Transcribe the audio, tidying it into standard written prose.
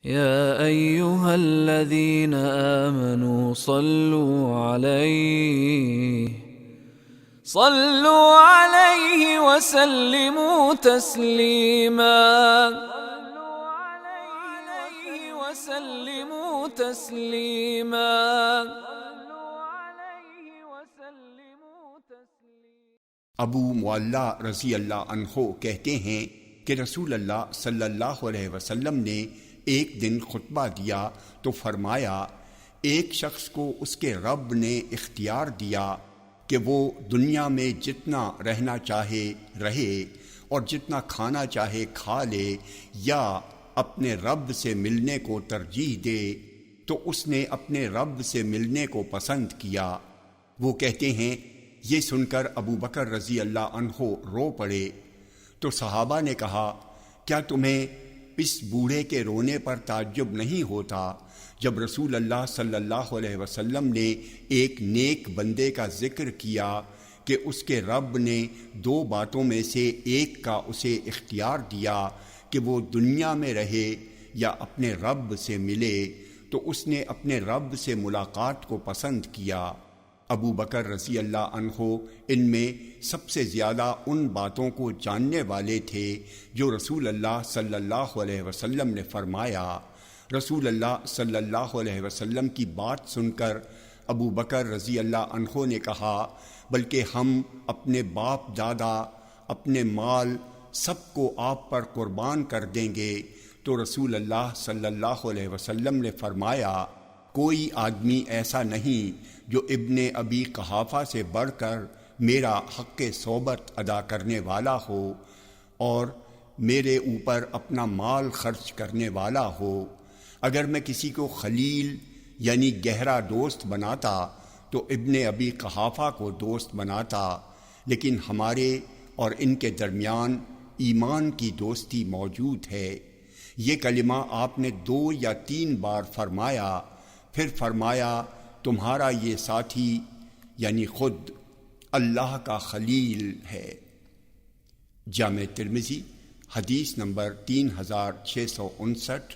يا أيها الذين آمنوا صلوا عليه وسلموا تسليما. ابو معلہ رضی اللہ عنہ کہتے ہیں کہ رسول اللہ صلی اللہ علیہ وسلم نے ایک دن خطبہ دیا تو فرمایا، ایک شخص کو اس کے رب نے اختیار دیا کہ وہ دنیا میں جتنا رہنا چاہے رہے اور جتنا کھانا چاہے کھا لے یا اپنے رب سے ملنے کو ترجیح دے، تو اس نے اپنے رب سے ملنے کو پسند کیا۔ وہ کہتے ہیں یہ سن کر ابو بکر رضی اللہ عنہ رو پڑے تو صحابہ نے کہا، کیا تمہیں اس بوڑھے کے رونے پر تعجب نہیں ہوتا جب رسول اللہ صلی اللہ علیہ وسلم نے ایک نیک بندے کا ذکر کیا کہ اس کے رب نے دو باتوں میں سے ایک کا اسے اختیار دیا کہ وہ دنیا میں رہے یا اپنے رب سے ملے، تو اس نے اپنے رب سے ملاقات کو پسند کیا۔ ابو بکر رضی اللہ عنہ ان میں سب سے زیادہ ان باتوں کو جاننے والے تھے جو رسول اللہ صلی اللہ علیہ وسلم نے فرمایا۔ رسول اللہ صلی اللہ علیہ وسلم کی بات سن کر ابو بکر رضی اللہ عنہ نے کہا، بلکہ ہم اپنے باپ دادا، اپنے مال سب کو آپ پر قربان کر دیں گے۔ تو رسول اللہ صلی اللہ علیہ وسلم نے فرمایا، کوئی آدمی ایسا نہیں جو ابن ابی قحافہ سے بڑھ کر میرا حق صحبت ادا کرنے والا ہو اور میرے اوپر اپنا مال خرچ کرنے والا ہو۔ اگر میں کسی کو خلیل یعنی گہرا دوست بناتا تو ابن ابی قحافہ کو دوست بناتا، لیکن ہمارے اور ان کے درمیان ایمان کی دوستی موجود ہے۔ یہ کلمہ آپ نے 2 یا 3 بار فرمایا، پھر فرمایا، تمہارا یہ ساتھی یعنی خود اللہ کا خلیل ہے۔ جامع tirmizi حدیث نمبر 3659